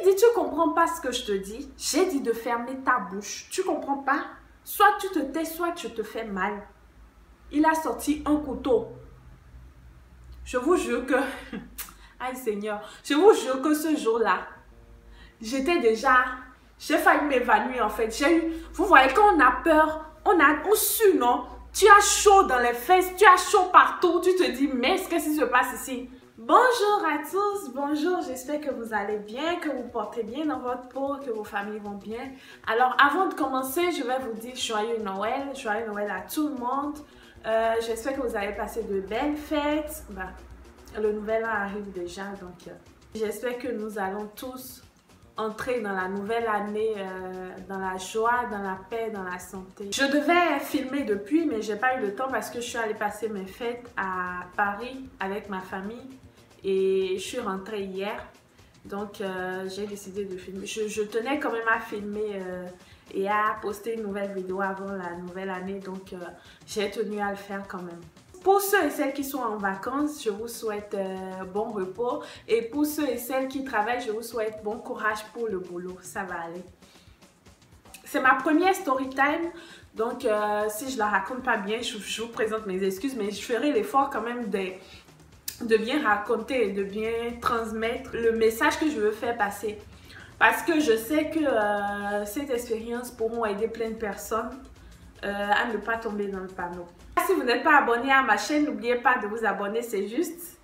Il dit, tu comprends pas ce que je te dis? J'ai dit de fermer ta bouche. Tu comprends pas? Soit tu te tais, soit tu te fais mal. Il a sorti un couteau. Je vous jure que... Aïe Seigneur, je vous jure que ce jour-là, j'étais déjà... J'ai failli m'évanouir en fait. J'ai eu... Vous voyez, quand on a peur, on sue, non? Tu as chaud dans les fesses, tu as chaud partout. Tu te dis, mais qu'est-ce qui se passe ici? Bonjour à tous, bonjour, j'espère que vous allez bien, que vous portez bien dans votre peau, que vos familles vont bien. Alors avant de commencer, je vais vous dire joyeux Noël à tout le monde. J'espère que vous avez passé de belles fêtes. Le nouvel an arrive déjà, donc j'espère que nous allons tous entrer dans la nouvelle année dans la joie, dans la paix, dans la santé. Je devais filmer depuis, mais j'ai pas eu le temps parce que je suis allée passer mes fêtes à Paris avec ma famille et je suis rentrée hier. Donc j'ai décidé de filmer. Je tenais quand même à filmer et à poster une nouvelle vidéo avant la nouvelle année, donc j'ai tenu à le faire quand même. Pour ceux et celles qui sont en vacances, je vous souhaite bon repos. Et pour ceux et celles qui travaillent, je vous souhaite bon courage pour le boulot. Ça va aller. C'est ma première story time. Donc, si je la raconte pas bien, je vous présente mes excuses. Mais je ferai l'effort quand même de bien raconter et de bien transmettre le message que je veux faire passer. Parce que je sais que cette expérience pourra aider plein de personnes à ne pas tomber dans le panneau. Si vous n'êtes pas abonné à ma chaîne, n'oubliez pas de vous abonner, c'est juste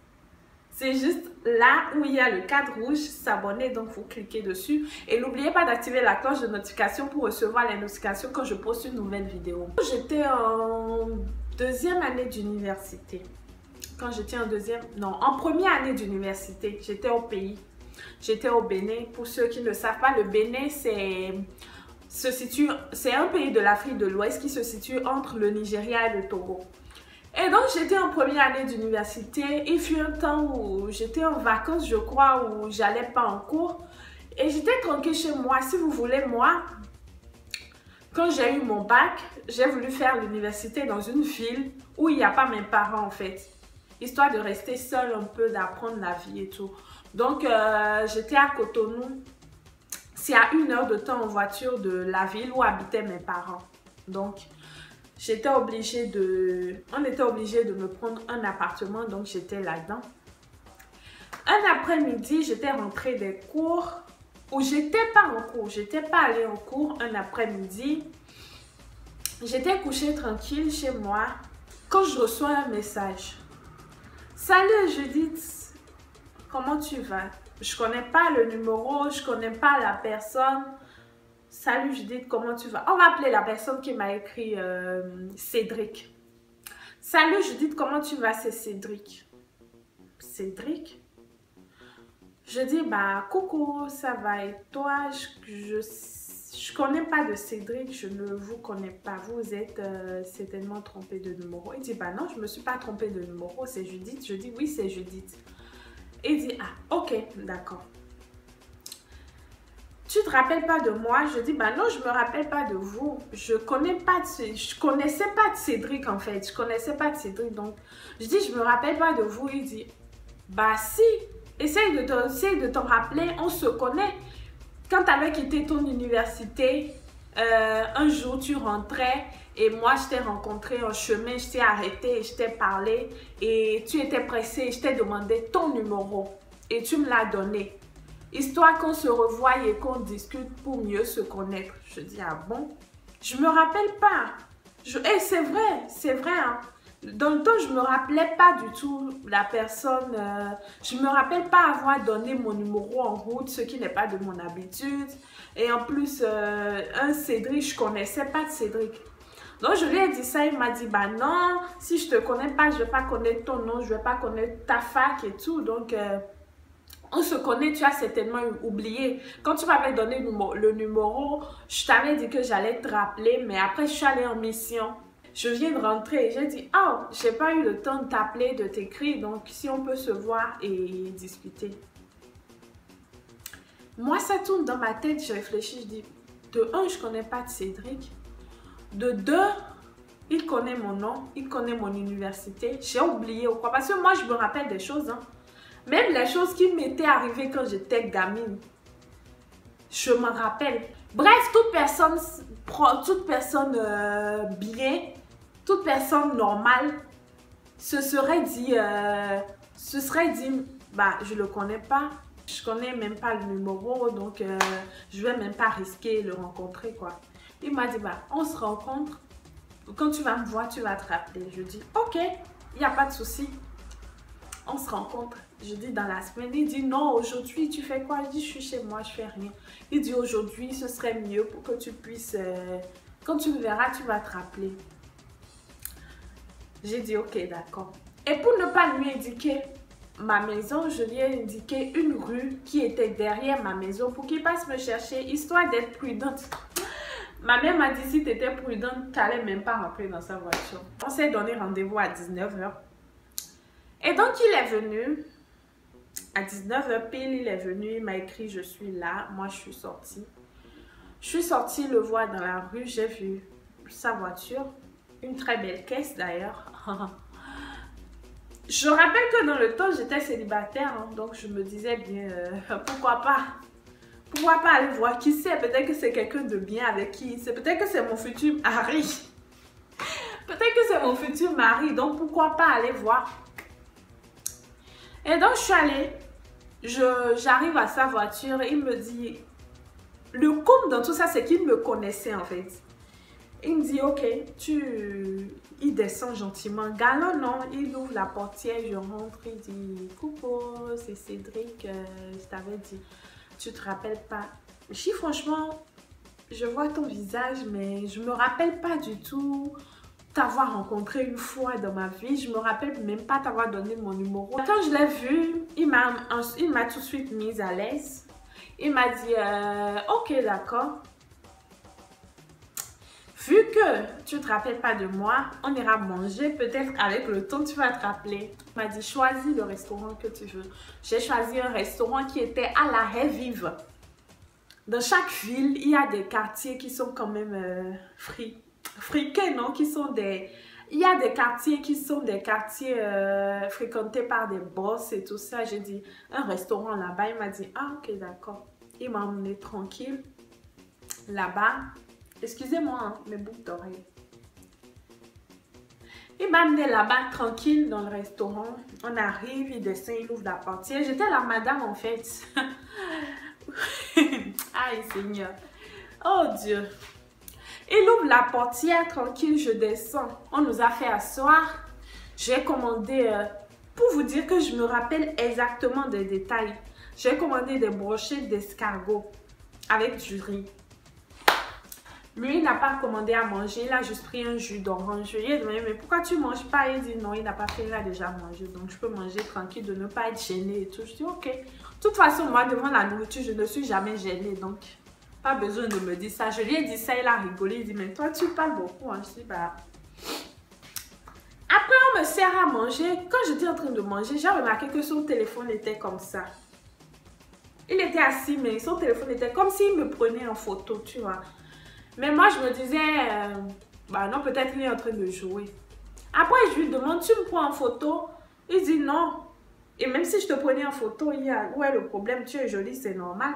là où il y a le cadre rouge, s'abonner, donc vous cliquez dessus. Et n'oubliez pas d'activer la cloche de notification pour recevoir les notifications quand je poste une nouvelle vidéo. J'étais en deuxième année d'université. Quand j'étais en première année d'université, j'étais au pays. J'étais au Bénin. Pour ceux qui ne le savent pas, le Bénin, c'est un pays de l'Afrique de l'Ouest qui se situe entre le Nigeria et le Togo. Et donc j'étais en première année d'université. Il fut un temps où j'étais en vacances, je crois, où j'allais pas en cours. Et j'étais tranquille chez moi. Si vous voulez, moi, quand j'ai eu mon bac, j'ai voulu faire l'université dans une ville où il n'y a pas mes parents en fait. Histoire de rester seule un peu, d'apprendre la vie et tout. Donc j'étais à Cotonou. C'est à 1 heure de temps en voiture de la ville où habitaient mes parents. Donc, on était obligé de me prendre un appartement, donc j'étais là-dedans. Un après-midi, j'étais rentrée des cours, où j'étais pas en cours, j'étais pas allée en cours un après-midi. J'étais couchée tranquille chez moi, quand je reçois un message. Salut Judith, comment tu vas? Je connais pas le numéro, je connais pas la personne. Salut Judith, comment tu vas? On va appeler la personne qui m'a écrit Cédric. Salut Judith, comment tu vas? C'est Cédric. Cédric? Je dis, bah coucou, ça va et toi? Je connais pas de Cédric, je ne vous connais pas. Vous êtes certainement trompé de numéro. Il dit, bah non, je me suis pas trompée de numéro, c'est Judith. Je dis, oui, c'est Judith. Il dit, ah, ok, d'accord. Tu te rappelles pas de moi? Je dis, bah non, je me rappelle pas de vous. Je connaissais pas de Cédric en fait. Je connaissais pas de Cédric. Donc, je dis, je me rappelle pas de vous. Il dit, bah si, essaye de t'en rappeler, on se connaît. Quand tu avais quitté ton université, un jour tu rentrais et moi je t'ai rencontré en chemin, je t'ai arrêté, je t'ai parlé et tu étais pressé, je t'ai demandé ton numéro et tu me l'as donné. Histoire qu'on se revoie et qu'on discute pour mieux se connaître. Je dis, ah bon? Je me rappelle pas. Et c'est vrai. Hein. Dans le temps, je me rappelais pas du tout la personne. Je me rappelle pas avoir donné mon numéro en route, ce qui n'est pas de mon habitude. Et en plus, un Cédric, je connaissais pas de Cédric. Donc, je lui ai dit ça, il m'a dit, bah non, si je te connais pas, je vais pas connaître ton nom, je vais pas connaître ta fac et tout. Donc, on se connaît, tu as certainement oublié. Quand tu m'avais donné le numéro, je t'avais dit que j'allais te rappeler, mais après, je suis allée en mission. Je viens de rentrer et j'ai dit, oh, j'ai pas eu le temps de t'appeler, de t'écrire, donc si on peut se voir et discuter. Moi, ça tourne dans ma tête, je réfléchis, je dis, de un, je connais pas de Cédric. De deux, il connaît mon nom, il connaît mon université. J'ai oublié ou quoi, parce que moi, je me rappelle des choses, hein. Même les choses qui m'étaient arrivées quand j'étais gamine. Je me rappelle. Bref, toute personne bien, toute personne normale se serait dit, bah, je le connais pas. Je connais même pas le numéro, donc je vais même pas risquer de le rencontrer, quoi. Il m'a dit, bah, on se rencontre. Quand tu vas me voir, tu vas te rappeler. Je dis, ok, il n'y a pas de souci. On se rencontre. Je dis, dans la semaine. Il dit, non, aujourd'hui, tu fais quoi? Je dis, je suis chez moi, je fais rien. Il dit, aujourd'hui, ce serait mieux pour que tu puisses... quand tu me verras, tu vas te rappeler. J'ai dit, ok, d'accord. Et pour ne pas lui indiquer ma maison, je lui ai indiqué une rue qui était derrière ma maison pour qu'il passe me chercher, histoire d'être prudente. Ma mère m'a dit, si tu étais prudente, tu n'allais même pas rentrer dans sa voiture. On s'est donné rendez-vous à 19 h. Et donc, il est venu. À 19 h pile, il est venu. Il m'a écrit, je suis là. Moi, je suis sortie. Je suis sortie le voir dans la rue. J'ai vu sa voiture. Une très belle caisse, d'ailleurs. Je rappelle que dans le temps, j'étais célibataire. Hein, donc, je me disais bien, pourquoi pas? Pourquoi pas aller voir qui c'est? Peut-être que c'est quelqu'un de bien avec qui. Peut-être que c'est mon futur mari. Peut-être que c'est mon futur mari. Donc, pourquoi pas aller voir? Et donc, je suis allée. J'arrive à sa voiture. Il me dit... Le comble dans tout ça, c'est qu'il me connaissait en fait. Il me dit, ok, il descend gentiment. Galant, non, il ouvre la portière, je rentre, il dit, coucou, c'est Cédric, je t'avais dit, tu te rappelles pas? Je dis, franchement, je vois ton visage, mais je me rappelle pas du tout t'avoir rencontré une fois dans ma vie. Je me rappelle même pas t'avoir donné mon numéro. Quand je l'ai vu, il m'a tout de suite mise à l'aise. Il m'a dit, ok, d'accord. Vu que tu ne te rappelles pas de moi, on ira manger. Peut-être avec le temps, tu vas te rappeler. Il m'a dit, choisis le restaurant que tu veux. J'ai choisi un restaurant qui était à la Haie Vive. Dans chaque ville, il y a des quartiers qui sont quand même friqués, non? Qui sont des... Il y a des quartiers qui sont des quartiers fréquentés par des boss et tout ça. J'ai dit, un restaurant là-bas. Il m'a dit, ah, ok, d'accord. Il m'a emmené tranquille là-bas. Excusez-moi, hein, mes boucles d'oreilles. Il m'a amené là-bas tranquille dans le restaurant. On arrive, il descend, il ouvre la portière. J'étais la madame en fait. Aïe Seigneur. Oh Dieu. Il ouvre la portière tranquille, je descends. On nous a fait asseoir. J'ai commandé, pour vous dire que je me rappelle exactement des détails. J'ai commandé des brochettes d'escargot avec du riz. Lui, il n'a pas commandé à manger, il a juste pris un jus d'orange. Je lui ai demandé, mais pourquoi tu ne manges pas? Il dit non, il n'a pas fait, il a déjà mangé. Donc, je peux manger tranquille, de ne pas être gênée et tout. Je dis, ok. De toute façon, moi, devant la nourriture, je ne suis jamais gênée. Donc, pas besoin de me dire ça. Je lui ai dit ça, il a rigolé. Il dit, mais toi, tu parles beaucoup. Hein. Je dis, bah... Après, on me sert à manger. Quand j'étais en train de manger, j'ai remarqué que son téléphone était comme ça. Il était assis, mais son téléphone était comme s'il me prenait en photo, tu vois. Mais moi, je me disais, bah non, peut-être qu'il est en train de jouer. Après, je lui demande, tu me prends en photo? Il dit non. Et même si je te prenais en photo, où est le problème? Tu es jolie, c'est normal.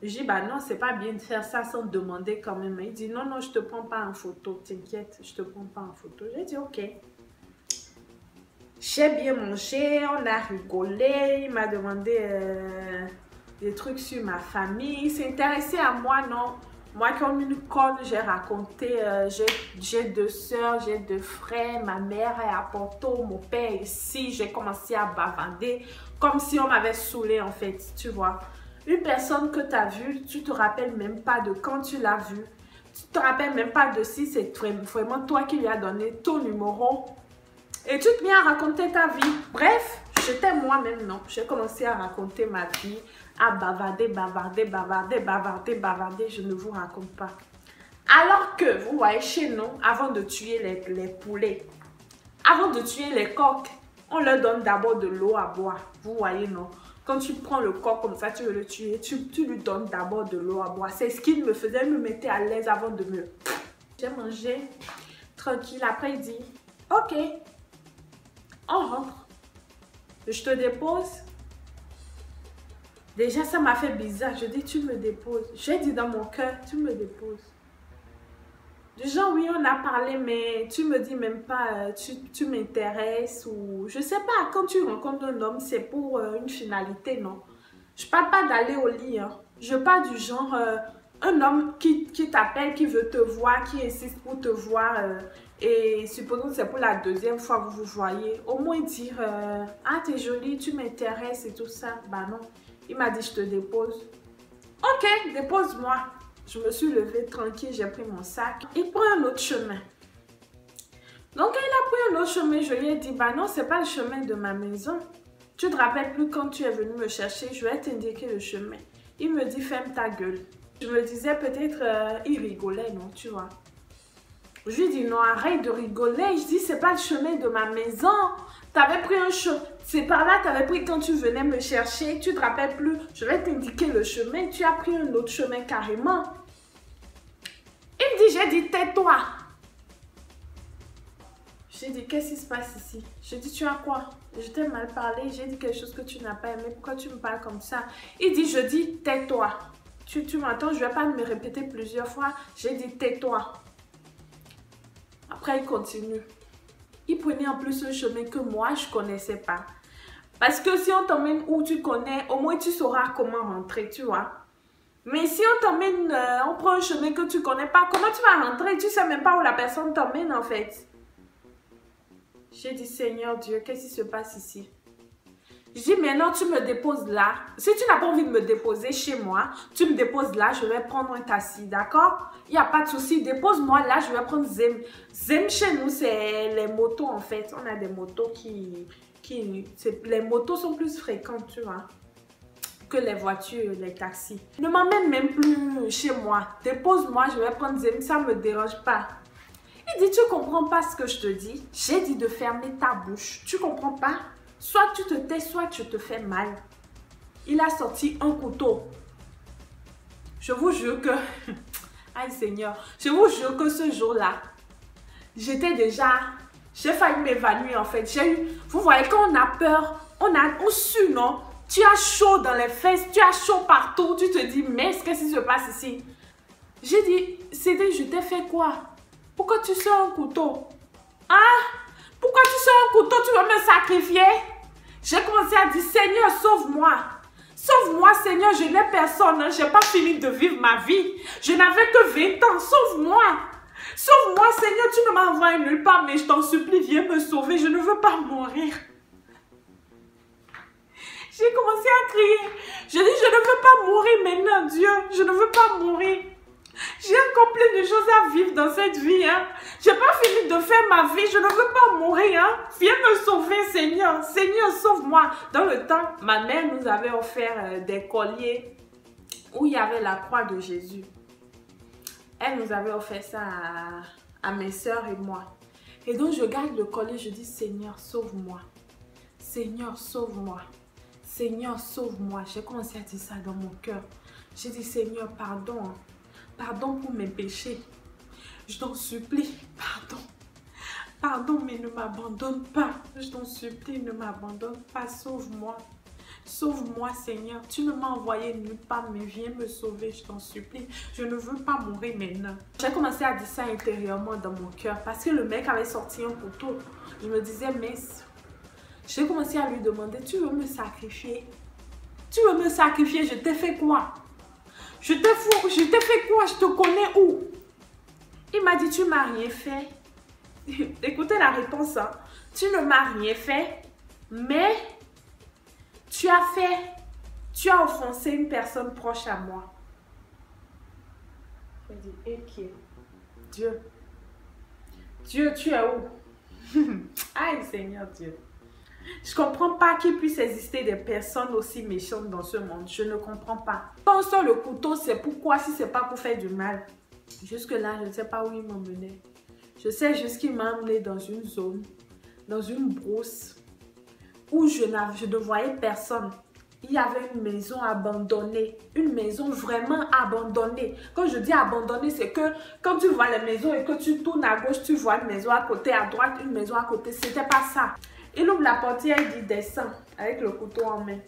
Je dis, bah non, c'est pas bien de faire ça sans demander quand même. Il dit, non, non, je te prends pas en photo, t'inquiète, je te prends pas en photo. J'ai dit, ok. J'ai bien mangé, on a rigolé, il m'a demandé des trucs sur ma famille. Il s'est intéressé à moi, non? Moi, comme une conne, j'ai raconté, j'ai 2 soeurs, j'ai 2 frères, ma mère est à Porto, mon père est ici. J'ai commencé à bavarder comme si on m'avait saoulé en fait, tu vois. Une personne que tu as vue, tu te rappelles même pas de quand tu l'as vue. Tu te rappelles même pas de si c'est vraiment toi qui lui as donné ton numéro. Et tu te mets à raconter ta vie. Bref, j'étais moi-même, non. J'ai commencé à raconter ma vie, à bavarder, bavarder, bavarder, bavarder, bavarder. Je ne vous raconte pas. Alors que, vous voyez, chez nous, avant de tuer les poulets, avant de tuer les coqs, on leur donne d'abord de l'eau à boire. Vous voyez, non? Quand tu prends le coq comme ça, tu veux le tuer, tu lui donnes d'abord de l'eau à boire. C'est ce qu'il me faisait, il me mettait à l'aise avant de me... J'ai mangé tranquille. Après, il dit, ok, on rentre. Je te dépose. Déjà, ça m'a fait bizarre. Je dis, tu me déposes. J'ai dit dans mon cœur, tu me déposes. Du genre, oui, on a parlé, mais tu me dis même pas, tu m'intéresses ou... Je sais pas, quand tu rencontres un homme, c'est pour une finalité, non? Je parle pas d'aller au lit, hein. Je parle du genre, un homme qui t'appelle, qui veut te voir, qui insiste pour te voir, et supposons que c'est pour la deuxième fois que vous vous voyez, au moins dire, ah, t'es jolie, tu m'intéresses et tout ça. Bah non, il m'a dit, je te dépose. Ok, dépose-moi. Je me suis levée tranquille, j'ai pris mon sac. Il prend un autre chemin. Donc, il a pris un autre chemin. Je lui ai dit, bah non, c'est pas le chemin de ma maison. Tu te rappelles plus quand tu es venu me chercher, je vais t'indiquer le chemin. Il me dit, ferme ta gueule. Je me disais peut-être, il rigolait, non, tu vois. Je lui dis, non, arrête de rigoler. Je dis, c'est pas le chemin de ma maison. T'avais pris un chemin. C'est par là, t'avais pris quand tu venais me chercher. Tu te rappelles plus. Je vais t'indiquer le chemin. Tu as pris un autre chemin carrément. Il me dit, j'ai dit, tais-toi. J'ai dit, qu'est-ce qui se passe ici? J'ai dit, tu as quoi? Je t'ai mal parlé. J'ai dit quelque chose que tu n'as pas aimé. Pourquoi tu me parles comme ça? Il dit, je dis, tais-toi. Tu m'entends? Je ne vais pas me répéter plusieurs fois. J'ai dit, tais-toi. Après, il continue. Il prenait en plus un chemin que moi, je ne connaissais pas. Parce que si on t'emmène où tu connais, au moins tu sauras comment rentrer, tu vois. Mais si on t'emmène, on prend un chemin que tu ne connais pas, comment tu vas rentrer? Tu ne sais même pas où la personne t'emmène en fait. J'ai dit, Seigneur Dieu, qu'est-ce qui se passe ici? Je dis, maintenant tu me déposes là. Si tu n'as pas envie de me déposer chez moi, tu me déposes là, je vais prendre un taxi, d'accord? Il n'y a pas de souci, dépose-moi là, je vais prendre Zem. Zem chez nous, c'est les motos en fait. On a des motos les motos sont plus fréquentes, tu vois, que les voitures, les taxis. Ne m'emmène même plus chez moi. Dépose-moi, je vais prendre Zem, ça ne me dérange pas. Il dit, tu comprends pas ce que je te dis? J'ai dit de fermer ta bouche. Tu comprends pas? Soit tu te tais, soit tu te fais mal. Il a sorti un couteau. Je vous jure que... Aïe Seigneur. Je vous jure que ce jour-là, j'étais déjà... J'ai failli m'évanouir en fait. J'ai eu... Vous voyez, quand on a peur, on sue, non? Tu as chaud dans les fesses, tu as chaud partout. Tu te dis, mais qu'est-ce qui se passe ici? J'ai dit, Cédric, je t'ai fait quoi? Pourquoi tu sors un couteau? Hein? Pourquoi tu sors un couteau? Tu veux me sacrifier? J'ai commencé à dire, Seigneur, sauve-moi. Sauve-moi, Seigneur, je n'ai personne. Hein. Je n'ai pas fini de vivre ma vie. Je n'avais que 20 ans. Sauve-moi. Sauve-moi, Seigneur. Tu ne m'as envoyé nulle part, mais je t'en supplie, viens me sauver. Je ne veux pas mourir. J'ai commencé à crier. Je dis, je ne veux pas mourir maintenant, Dieu. Je ne veux pas mourir. J'ai encore plein de choses à vivre dans cette vie. Hein. Je n'ai pas fini de faire ma vie. Je ne veux pas mourir. Hein. Viens me sauver, Seigneur. Seigneur, sauve-moi. Dans le temps, ma mère nous avait offert des colliers où il y avait la croix de Jésus. Elle nous avait offert ça à mes soeurs et moi. Et donc, je garde le collier. Je dis, Seigneur, sauve-moi. Seigneur, sauve-moi. Seigneur, sauve-moi. J'ai commencé à dire ça dans mon cœur. J'ai dit, Seigneur, pardon. Pardon pour mes péchés. Je t'en supplie, pardon. Pardon, mais ne m'abandonne pas. Je t'en supplie, ne m'abandonne pas. Sauve-moi. Sauve-moi, Seigneur. Tu ne m'as envoyé nulle part, mais viens me sauver, je t'en supplie. Je ne veux pas mourir maintenant. J'ai commencé à dire ça intérieurement dans mon cœur parce que le mec avait sorti un couteau. Je me disais, mais... J'ai commencé à lui demander, tu veux me sacrifier? Tu veux me sacrifier? Je t'ai fait quoi? Je t'ai fait quoi? Je te connais où? Il m'a dit, tu m'as rien fait. Écoutez la réponse. Hein. Tu ne m'as rien fait, mais tu as offensé une personne proche à moi. Je dis, et qui est? Dieu. Dieu, tu es où? Aïe, Seigneur Dieu. Je ne comprends pas qu'il puisse exister des personnes aussi méchantes dans ce monde. Je ne comprends pas. Quand on sort le couteau, c'est pourquoi si ce n'est pas pour faire du mal. Jusque-là, je ne sais pas où il m'emmenait. Je sais juste qu'il m'a emmené dans une zone, dans une brousse, où je ne voyais personne. Il y avait une maison abandonnée. Une maison vraiment abandonnée. Quand je dis abandonnée, c'est que quand tu vois les maisons et que tu tournes à gauche, tu vois une maison à côté, à droite, une maison à côté. C'était pas ça. Il ouvre la portière et dit, descends, avec le couteau en main.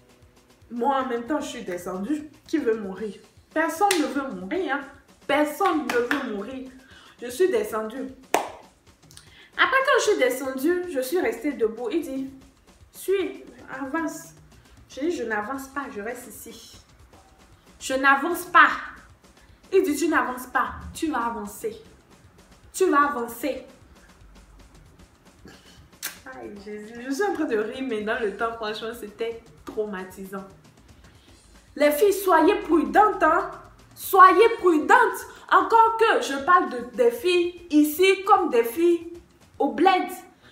Moi, en même temps, je suis descendue. Qui veut mourir? Personne ne veut mourir. Hein? Personne ne veut mourir. Je suis descendue. Après, quand je suis descendue, je suis restée debout. Il dit, suis, avance. Je dis, je n'avance pas, je reste ici. Je n'avance pas. Il dit, tu n'avances pas, tu vas avancer. Tu vas avancer. Aïe, je suis en train de rire, mais dans le temps, franchement, c'était traumatisant. Les filles, soyez prudentes, hein. Soyez prudentes. Encore que je parle des filles ici comme des filles au bled.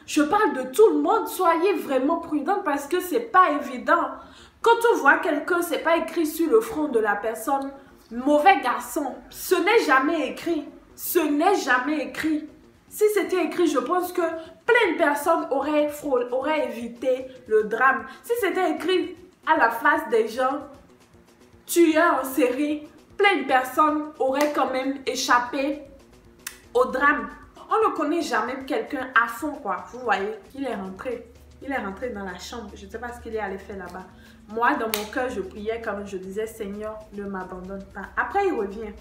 Je parle de tout le monde. Soyez vraiment prudentes parce que c'est pas évident. Quand on voit quelqu'un, c'est pas écrit sur le front de la personne. Mauvais garçon. Ce n'est jamais écrit. Ce n'est jamais écrit. Si c'était écrit, je pense que plein de personnes auraient évité le drame. Si c'était écrit à la face des gens, tueurs en série, plein de personnes auraient quand même échappé au drame. On ne connaît jamais quelqu'un à fond, quoi. Vous voyez, il est rentré. Il est rentré dans la chambre. Je ne sais pas ce qu'il est allé faire là-bas. Moi, dans mon cœur, je priais comme je disais, Seigneur, ne m'abandonne pas. Après, il revient.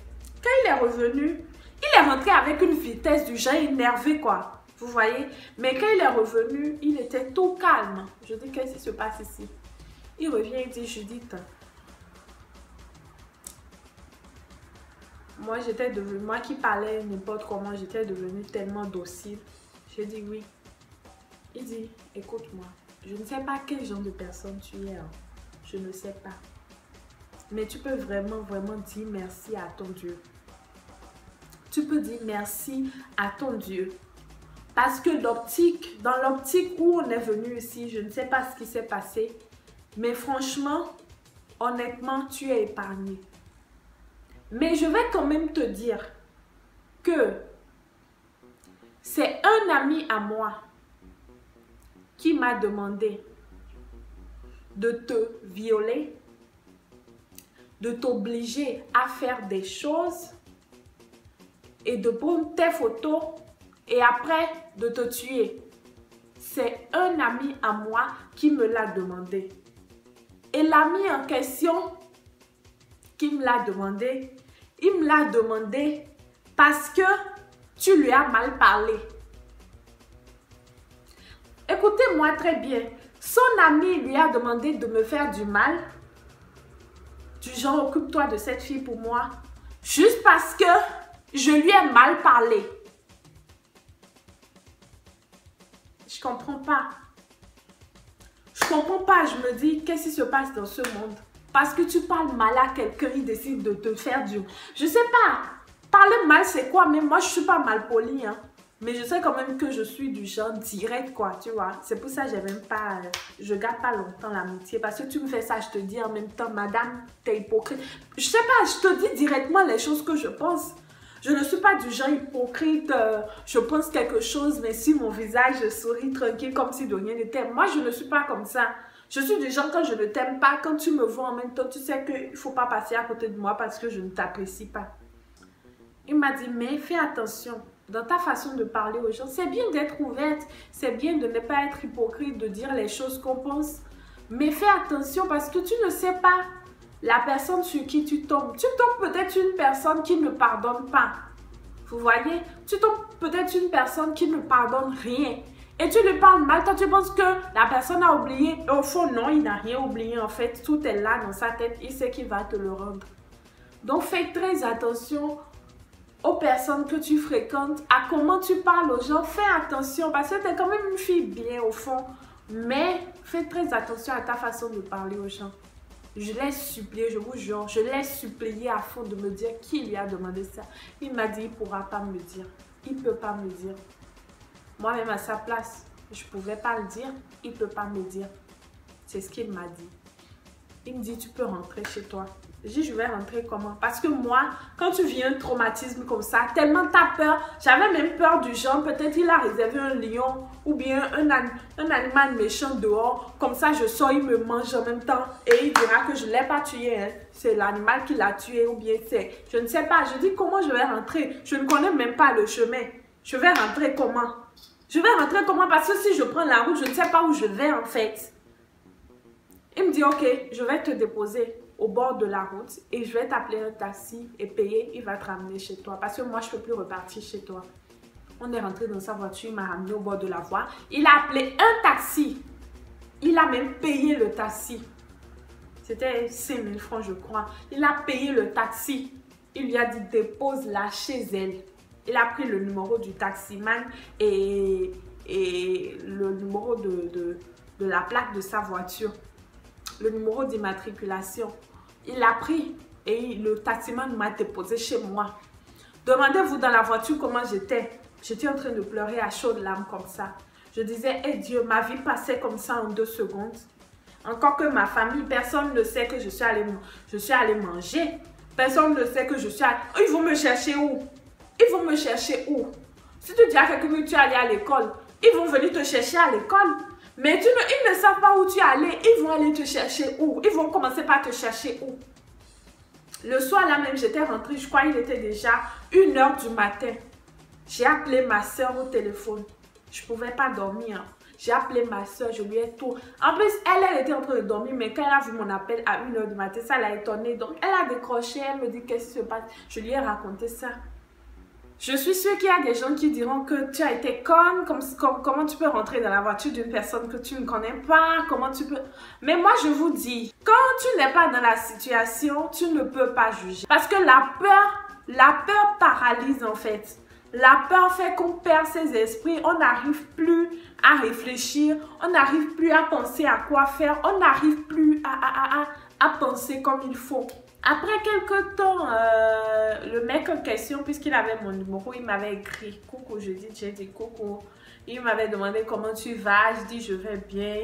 Quand il est revenu, il est rentré avec une vitesse du genre énervé, quoi. Vous voyez? Mais quand il est revenu, il était tout calme. Je dis, qu'est-ce qui se passe ici? Il revient et dit, Judith, moi qui parlais n'importe comment, j'étais devenue tellement docile. J'ai dit oui. Il dit, écoute-moi, je ne sais pas quel genre de personne tu es. Hein. Je ne sais pas. Mais tu peux vraiment, vraiment dire merci à ton Dieu. Tu peux dire merci à ton Dieu. Parce que dans l'optique où on est venu ici, je ne sais pas ce qui s'est passé. Mais franchement, honnêtement, tu es épargné. Mais je vais quand même te dire que c'est un ami à moi qui m'a demandé de te violer, de t'obliger à faire des choses et de prendre tes photos et après de te tuer. C'est un ami à moi qui me l'a demandé. Et l'ami en question qui me l'a demandé, il me l'a demandé parce que tu lui as mal parlé. Écoutez-moi très bien. Son ami lui a demandé de me faire du mal. Du genre, occupe-toi de cette fille pour moi. Juste parce que je lui ai mal parlé. Je comprends pas. Je comprends pas. Je me dis, qu'est-ce qui se passe dans ce monde? Parce que tu parles mal à quelqu'un, il décide de te faire du... Je sais pas. Parler mal, c'est quoi? Mais moi, je suis pas mal polie, hein. Mais je sais quand même que je suis du genre direct, quoi, tu vois. C'est pour ça que je garde pas longtemps l'amitié. Parce que tu me fais ça, je te dis en même temps, madame, t'es hypocrite. Je sais pas, je te dis directement les choses que je pense. Je ne suis pas du genre hypocrite, je pense quelque chose, mais si mon visage sourit tranquille comme si de rien n'était. Moi, je ne suis pas comme ça. Je suis du genre, quand je ne t'aime pas, quand tu me vois en même temps, tu sais qu'il ne faut pas passer à côté de moi parce que je ne t'apprécie pas. Il m'a dit, mais fais attention dans ta façon de parler aux gens. C'est bien d'être ouverte, c'est bien de ne pas être hypocrite, de dire les choses qu'on pense. Mais fais attention parce que tu ne sais pas la personne sur qui tu tombes. Tu tombes peut-être une personne qui ne pardonne pas. Vous voyez? Tu tombes peut-être une personne qui ne pardonne rien. Et tu lui parles mal, toi tu penses que la personne a oublié. Au fond, non, il n'a rien oublié en fait. Tout est là dans sa tête, il sait qu'il va te le rendre. Donc fais très attention aux personnes que tu fréquentes, à comment tu parles aux gens. Fais attention parce que tu es quand même une fille bien au fond. Mais fais très attention à ta façon de parler aux gens. Je l'ai supplié, je vous jure, je l'ai supplié à fond de me dire qui lui a demandé ça. Il m'a dit, il ne pourra pas me le dire. Il ne peut pas me le dire. Moi-même à sa place, je ne pouvais pas le dire. Il ne peut pas me le dire. C'est ce qu'il m'a dit. Il me dit, tu peux rentrer chez toi. Je dis, je vais rentrer comment? Parce que moi, quand tu vis un traumatisme comme ça, tellement tu as peur. J'avais même peur du genre, peut-être il a réservé un lion ou bien un animal méchant dehors. Comme ça, je sors, il me mange en même temps. Et il dira que je ne l'ai pas tué. Hein. C'est l'animal qui l'a tué ou bien c'est... Je ne sais pas. Je dis, comment je vais rentrer? Je ne connais même pas le chemin. Je vais rentrer comment? Je vais rentrer comment? Parce que si je prends la route, je ne sais pas où je vais en fait. Il me dit, ok, je vais te déposer au bord de la route et je vais t'appeler un taxi et payer, il va te ramener chez toi. Parce que moi, je ne peux plus repartir chez toi. On est rentré dans sa voiture, il m'a ramené au bord de la voie. Il a appelé un taxi. Il a même payé le taxi. C'était 5 000 francs, je crois. Il a payé le taxi. Il lui a dit, dépose-la chez elle. Il a pris le numéro du taximan et le numéro de la plaque de sa voiture. Le numéro d'immatriculation. Il l'a pris et le taximan m'a déposé chez moi. Demandez-vous dans la voiture comment j'étais. J'étais en train de pleurer à chaudes larmes comme ça. Je disais, hey Dieu, ma vie passait comme ça en 2 secondes. Encore que ma famille, personne ne sait que je suis allée manger. Personne ne sait que je suis allée... Ils vont me chercher où? Ils vont me chercher où? Si tu dis à quelqu'un que tu es allé à l'école, ils vont venir te chercher à l'école. Mais ils ne savent pas où tu es allé. Ils vont aller te chercher où? Ils vont commencer par te chercher où? Le soir là même, j'étais rentrée, je crois qu'il était déjà 1 h du matin. J'ai appelé ma soeur au téléphone. Je ne pouvais pas dormir. J'ai appelé ma soeur, je lui ai tout. En plus, elle était en train de dormir, mais quand elle a vu mon appel à 1 h du matin, ça l'a étonnée. Donc, elle a décroché, elle me dit qu'est-ce qui se passe. Je lui ai raconté ça. Je suis sûre qu'il y a des gens qui diront que tu as été conne, comment tu peux rentrer dans la voiture d'une personne que tu ne connais pas, comment tu peux... Mais moi, je vous dis, quand tu n'es pas dans la situation, tu ne peux pas juger. Parce que la peur paralyse en fait. La peur fait qu'on perd ses esprits, on n'arrive plus à réfléchir, on n'arrive plus à penser à quoi faire, on n'arrive plus à penser comme il faut. Après quelques temps, le mec en question, puisqu'il avait mon numéro, il m'avait écrit « Coucou », j'ai dit « Coucou ». Il m'avait demandé « Comment tu vas ?» Je dis « Je vais bien ».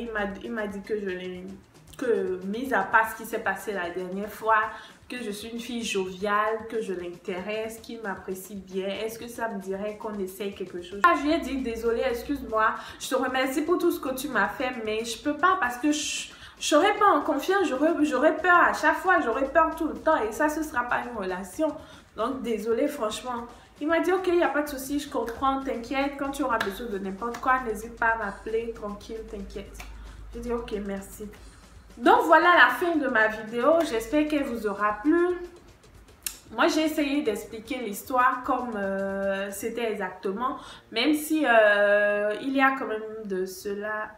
Il m'a dit que mis à part ce qui s'est passé la dernière fois, que je suis une fille joviale, que je l'intéresse, qu'il m'apprécie bien. Est-ce que ça me dirait qu'on essaye quelque chose? Je lui ai dit « Désolée, excuse-moi, je te remercie pour tout ce que tu m'as fait, mais je peux pas parce que je serais pas en confiance, j'aurais peur à chaque fois, j'aurais peur tout le temps et ça, ce sera pas une relation. Donc, désolé, franchement. » Il m'a dit, ok, il n'y a pas de souci, je comprends, t'inquiète. Quand tu auras besoin de n'importe quoi, n'hésite pas à m'appeler, tranquille, t'inquiète. J'ai dit, ok, merci. Donc, voilà la fin de ma vidéo. J'espère qu'elle vous aura plu. Moi, j'ai essayé d'expliquer l'histoire comme c'était exactement, même si il y a quand même de cela,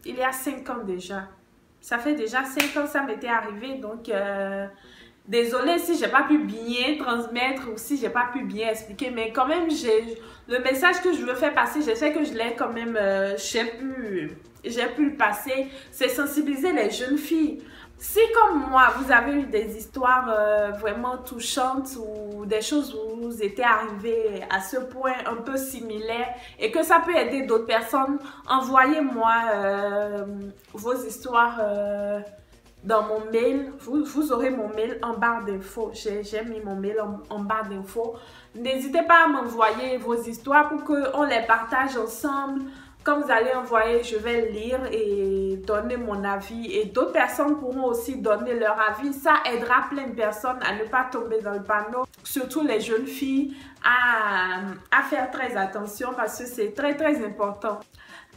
il y a 5 ans déjà. Ça fait déjà 5 ans que ça m'était arrivé, donc désolée si j'ai pas pu bien transmettre ou si j'ai pas pu bien expliquer, mais quand même, le message que je veux faire passer, je sais que je l'ai quand même, j'ai pu le passer, c'est sensibiliser les jeunes filles. Si comme moi, vous avez eu des histoires vraiment touchantes ou des choses où vous étiez arrivé à ce point un peu similaire et que ça peut aider d'autres personnes, envoyez-moi vos histoires dans mon mail. Vous aurez mon mail en barre d'infos. J'ai mis mon mail en barre d'infos. N'hésitez pas à m'envoyer vos histoires pour qu'on les partage ensemble. Quand vous allez envoyer, je vais lire et donner mon avis. Et d'autres personnes pourront aussi donner leur avis. Ça aidera plein de personnes à ne pas tomber dans le panneau. Surtout les jeunes filles à faire très attention parce que c'est très très important.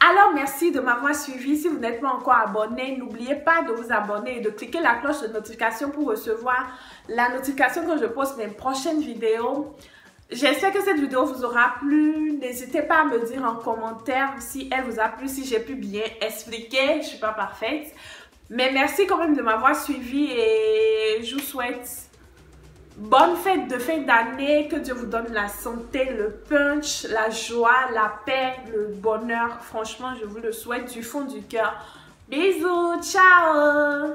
Alors, merci de m'avoir suivi. Si vous n'êtes pas encore abonné, n'oubliez pas de vous abonner et de cliquer la cloche de notification pour recevoir la notification quand je poste mes prochaines vidéos. J'espère que cette vidéo vous aura plu. N'hésitez pas à me dire en commentaire si elle vous a plu, si j'ai pu bien expliquer. Je ne suis pas parfaite. Mais merci quand même de m'avoir suivi et je vous souhaite bonne fête de fin d'année. Que Dieu vous donne la santé, le punch, la joie, la paix, le bonheur. Franchement, je vous le souhaite du fond du cœur. Bisous, ciao!